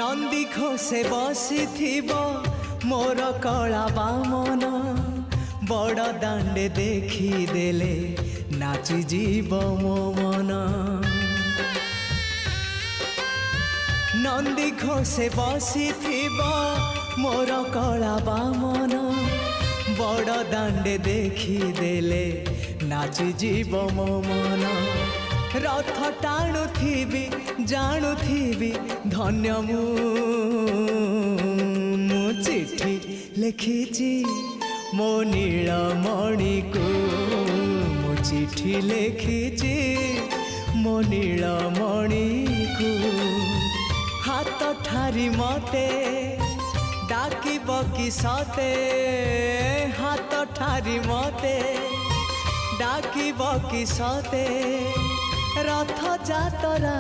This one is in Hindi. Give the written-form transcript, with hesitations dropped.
नंदी घोषे बसी मोर कला बामन बड़ दांडे देखी देले नाची जीव मो मन। नंदी घोषे बसी मोर कला बामन बड़ दांडे देखी देले नाची जीव मो मन। रथ टाणुथिबी जाणुथिबी धन्य मु चिठी लिखिची मो नीलमणि को मु चिठी लिखिची मो नीलमणि को। हाथ ठारी मते डाकिब कि सते हाथ ठारी मते डाकिब कि सते रथ जातरा।